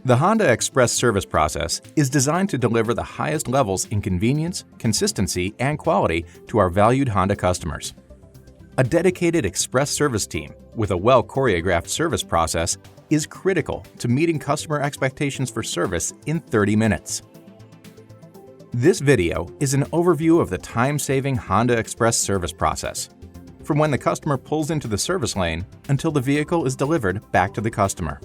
The Honda Express service process is designed to deliver the highest levels in convenience, consistency, and quality to our valued Honda customers. A dedicated express service team with a well-choreographed service process is critical to meeting customer expectations for service in 30 minutes. This video is an overview of the time-saving Honda Express service process, from when the customer pulls into the service lane until the vehicle is delivered back to the customer.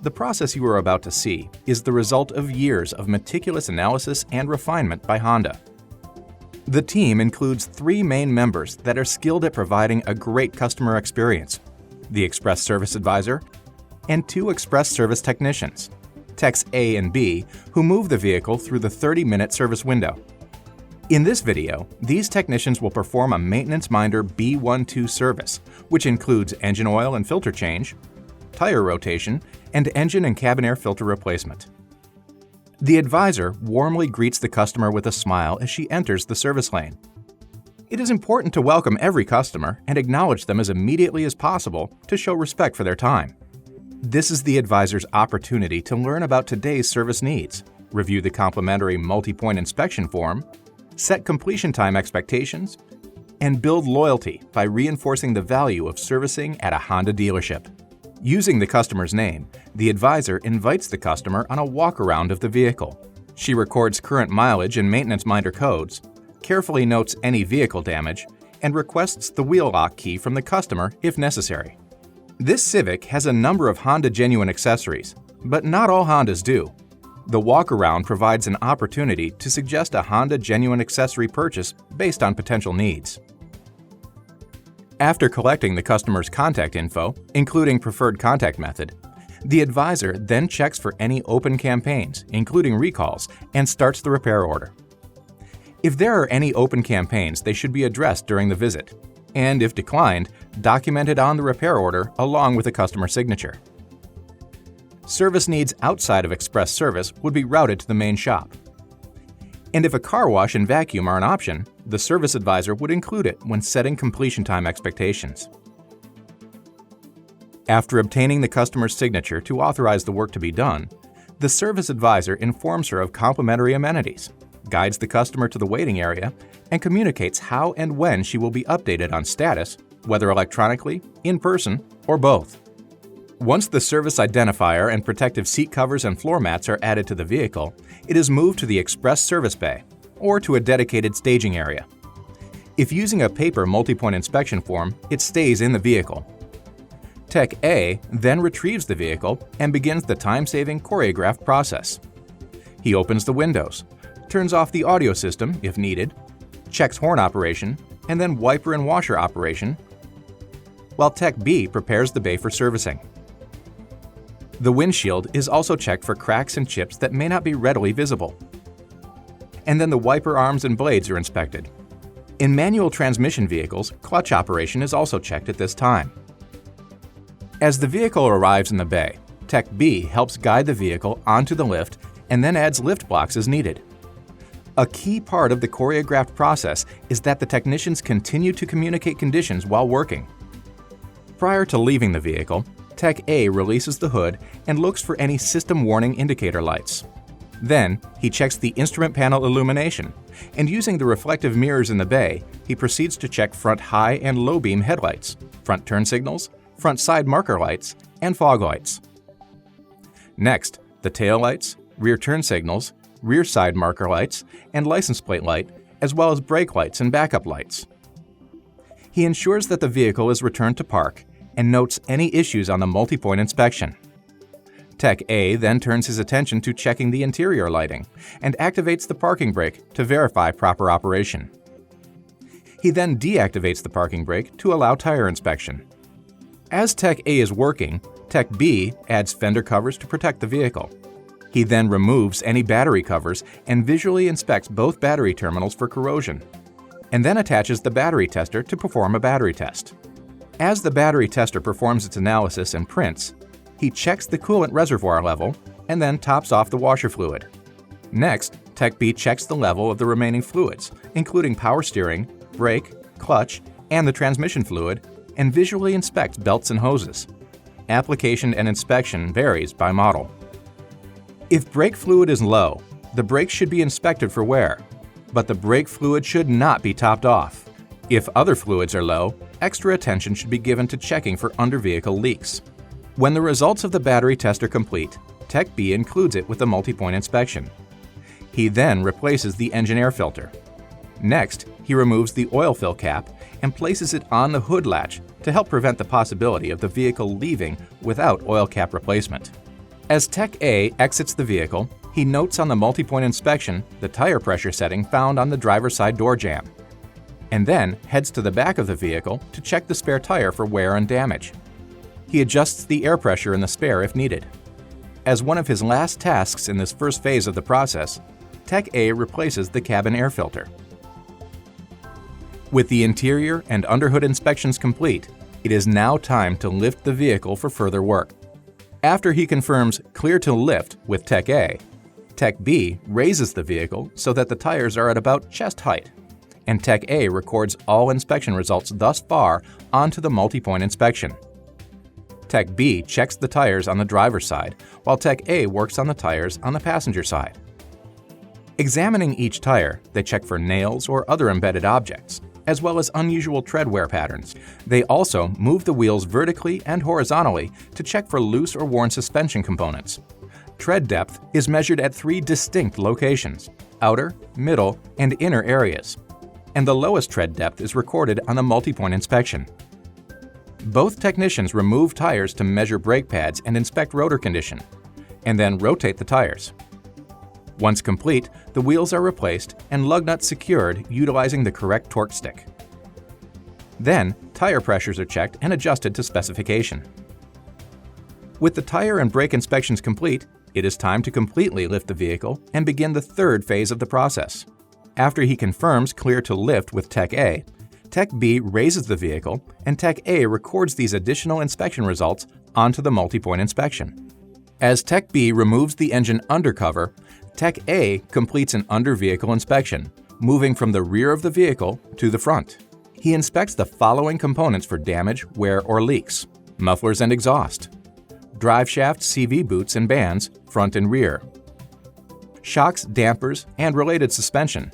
The process you are about to see is the result of years of meticulous analysis and refinement by Honda. The team includes 3 main members that are skilled at providing a great customer experience: the Express Service Advisor and 2 Express Service Technicians, Techs A and B, who move the vehicle through the 30-minute service window. In this video, these technicians will perform a Maintenance Minder B12 service, which includes engine oil and filter change, tire rotation, and engine and cabin air filter replacement. The advisor warmly greets the customer with a smile as she enters the service lane. It is important to welcome every customer and acknowledge them as immediately as possible to show respect for their time. This is the advisor's opportunity to learn about today's service needs, review the complimentary multi-point inspection form, set completion time expectations, and build loyalty by reinforcing the value of servicing at a Honda dealership. Using the customer's name, the advisor invites the customer on a walk-around of the vehicle. She records current mileage and Maintenance Minder codes, carefully notes any vehicle damage, and requests the wheel lock key from the customer if necessary. This Civic has a number of Honda genuine accessories, but not all Hondas do. The walk-around provides an opportunity to suggest a Honda genuine accessory purchase based on potential needs. After collecting the customer's contact info, including preferred contact method, the advisor then checks for any open campaigns, including recalls, and starts the repair order. If there are any open campaigns, they should be addressed during the visit, and if declined, documented on the repair order along with a customer signature. Service needs outside of Express Service would be routed to the main shop. And if a car wash and vacuum are an option, the service advisor would include it when setting completion time expectations. After obtaining the customer's signature to authorize the work to be done, the service advisor informs her of complimentary amenities, guides the customer to the waiting area, and communicates how and when she will be updated on status, whether electronically, in person, or both. Once the service identifier and protective seat covers and floor mats are added to the vehicle, it is moved to the Express Service Bay or to a dedicated staging area. If using a paper multi-point inspection form, it stays in the vehicle. Tech A then retrieves the vehicle and begins the time-saving choreographed process. He opens the windows, turns off the audio system if needed, checks horn operation, and then wiper and washer operation, while Tech B prepares the bay for servicing. The windshield is also checked for cracks and chips that may not be readily visible. And then the wiper arms and blades are inspected. In manual transmission vehicles, clutch operation is also checked at this time. As the vehicle arrives in the bay, Tech B helps guide the vehicle onto the lift and then adds lift blocks as needed. A key part of the choreographed process is that the technicians continue to communicate conditions while working. Prior to leaving the vehicle, Tech A releases the hood and looks for any system warning indicator lights. Then, he checks the instrument panel illumination, and using the reflective mirrors in the bay, he proceeds to check front high and low beam headlights, front turn signals, front side marker lights, and fog lights. Next, the tail lights, rear turn signals, rear side marker lights, and license plate light, as well as brake lights and backup lights. He ensures that the vehicle is returned to park and notes any issues on the multi-point inspection. Tech A then turns his attention to checking the interior lighting and activates the parking brake to verify proper operation. He then deactivates the parking brake to allow tire inspection. As Tech A is working, Tech B adds fender covers to protect the vehicle. He then removes any battery covers and visually inspects both battery terminals for corrosion, and then attaches the battery tester to perform a battery test. As the battery tester performs its analysis and prints, he checks the coolant reservoir level and then tops off the washer fluid. Next, Tech B checks the level of the remaining fluids, including power steering, brake, clutch, and the transmission fluid, and visually inspects belts and hoses. Application and inspection varies by model. If brake fluid is low, the brakes should be inspected for wear, but the brake fluid should not be topped off. If other fluids are low, extra attention should be given to checking for under-vehicle leaks. When the results of the battery test are complete, Tech B includes it with the multi-point inspection. He then replaces the engine air filter. Next, he removes the oil fill cap and places it on the hood latch to help prevent the possibility of the vehicle leaving without oil cap replacement. As Tech A exits the vehicle, he notes on the multi-point inspection the tire pressure setting found on the driver's side door jamb, and then heads to the back of the vehicle to check the spare tire for wear and damage. He adjusts the air pressure in the spare if needed. As one of his last tasks in this first phase of the process, Tech A replaces the cabin air filter. With the interior and underhood inspections complete, it is now time to lift the vehicle for further work. After he confirms clear to lift with Tech A, Tech B raises the vehicle so that the tires are at about chest height, and Tech A records all inspection results thus far onto the multi-point inspection. Tech B checks the tires on the driver's side, while Tech A works on the tires on the passenger side. Examining each tire, they check for nails or other embedded objects, as well as unusual tread wear patterns. They also move the wheels vertically and horizontally to check for loose or worn suspension components. Tread depth is measured at 3 distinct locations: outer, middle, and inner areas, and the lowest tread depth is recorded on the multi-point inspection. Both technicians remove tires to measure brake pads and inspect rotor condition, and then rotate the tires. Once complete, the wheels are replaced and lug nuts secured utilizing the correct torque stick. Then, tire pressures are checked and adjusted to specification. With the tire and brake inspections complete, it is time to completely lift the vehicle and begin the third phase of the process. After he confirms clear to lift with Tech A, Tech B raises the vehicle and Tech A records these additional inspection results onto the multi-point inspection. As Tech B removes the engine undercover, Tech A completes an under-vehicle inspection, moving from the rear of the vehicle to the front. He inspects the following components for damage, wear, or leaks: mufflers and exhaust, drive shaft CV boots and bands, front and rear, shocks, dampers, and related suspension,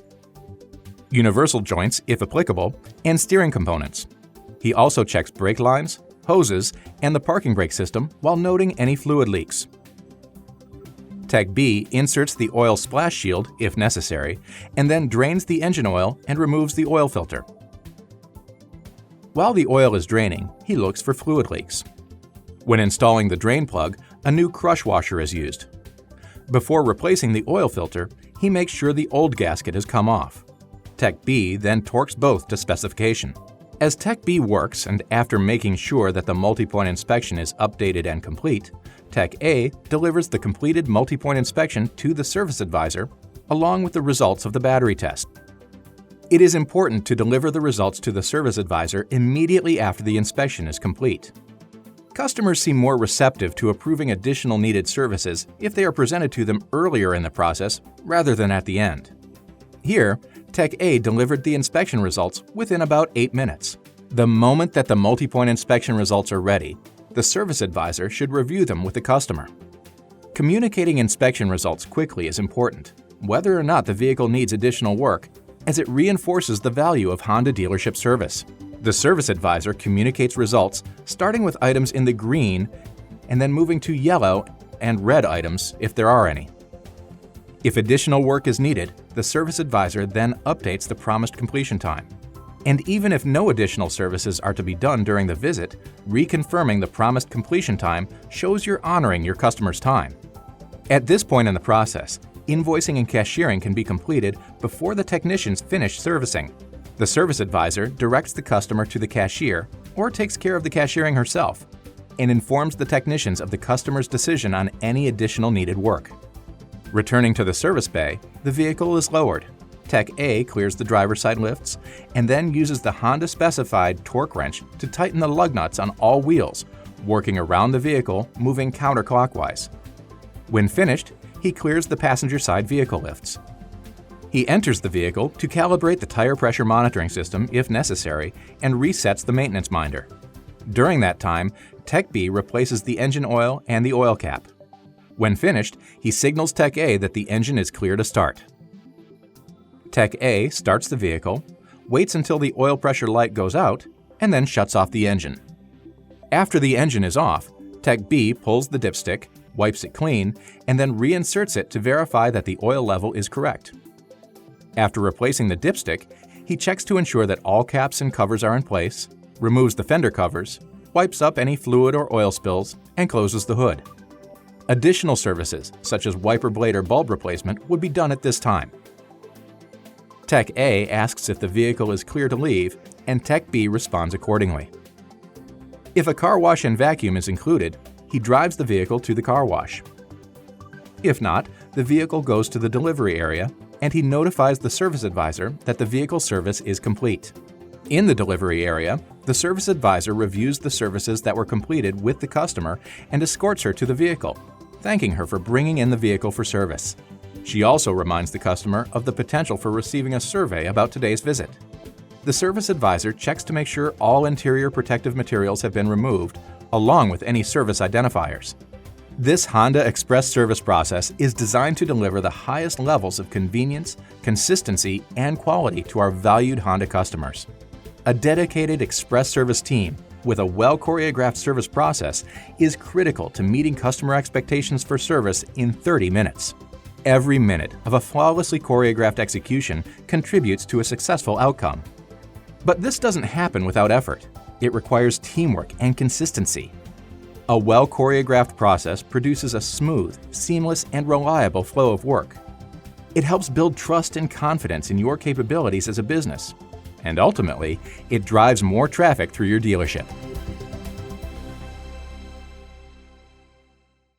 universal joints, if applicable, and steering components. He also checks brake lines, hoses, and the parking brake system while noting any fluid leaks. Tech B inserts the oil splash shield, if necessary, and then drains the engine oil and removes the oil filter. While the oil is draining, he looks for fluid leaks. When installing the drain plug, a new crush washer is used. Before replacing the oil filter, he makes sure the old gasket has come off. Tech B then torques both to specification. As Tech B works and after making sure that the multi-point inspection is updated and complete, Tech A delivers the completed multi-point inspection to the service advisor along with the results of the battery test. It is important to deliver the results to the service advisor immediately after the inspection is complete. Customers seem more receptive to approving additional needed services if they are presented to them earlier in the process rather than at the end. Here, Tech A delivered the inspection results within about 8 minutes. The moment that the multi-point inspection results are ready, the service advisor should review them with the customer. Communicating inspection results quickly is important, whether or not the vehicle needs additional work, as it reinforces the value of Honda dealership service. The service advisor communicates results starting with items in the green and then moving to yellow and red items if there are any. If additional work is needed, the service advisor then updates the promised completion time. And even if no additional services are to be done during the visit, reconfirming the promised completion time shows you're honoring your customer's time. At this point in the process, invoicing and cashiering can be completed before the technicians finish servicing. The service advisor directs the customer to the cashier or takes care of the cashiering herself and informs the technicians of the customer's decision on any additional needed work. Returning to the service bay, the vehicle is lowered. Tech A clears the driver's side lifts and then uses the Honda-specified torque wrench to tighten the lug nuts on all wheels, working around the vehicle, moving counterclockwise. When finished, he clears the passenger side vehicle lifts. He enters the vehicle to calibrate the tire pressure monitoring system if necessary and resets the maintenance minder. During that time, Tech B replaces the engine oil and the oil cap. When finished, he signals Tech A that the engine is clear to start. Tech A starts the vehicle, waits until the oil pressure light goes out, and then shuts off the engine. After the engine is off, Tech B pulls the dipstick, wipes it clean, and then reinserts it to verify that the oil level is correct. After replacing the dipstick, he checks to ensure that all caps and covers are in place, removes the fender covers, wipes up any fluid or oil spills, and closes the hood. Additional services, such as wiper blade or bulb replacement, would be done at this time. Tech A asks if the vehicle is clear to leave, and Tech B responds accordingly. If a car wash and vacuum is included, he drives the vehicle to the car wash. If not, the vehicle goes to the delivery area, and he notifies the service advisor that the vehicle service is complete. In the delivery area, the service advisor reviews the services that were completed with the customer and escorts her to the vehicle, thanking her for bringing in the vehicle for service. She also reminds the customer of the potential for receiving a survey about today's visit. The service advisor checks to make sure all interior protective materials have been removed, along with any service identifiers. This Honda Express service process is designed to deliver the highest levels of convenience, consistency, and quality to our valued Honda customers. A dedicated express service team with a well-choreographed service process is critical to meeting customer expectations for service in 30 minutes. Every minute of a flawlessly choreographed execution contributes to a successful outcome. But this doesn't happen without effort. It requires teamwork and consistency. A well-choreographed process produces a smooth, seamless, and reliable flow of work. It helps build trust and confidence in your capabilities as a business. And ultimately, it drives more traffic through your dealership.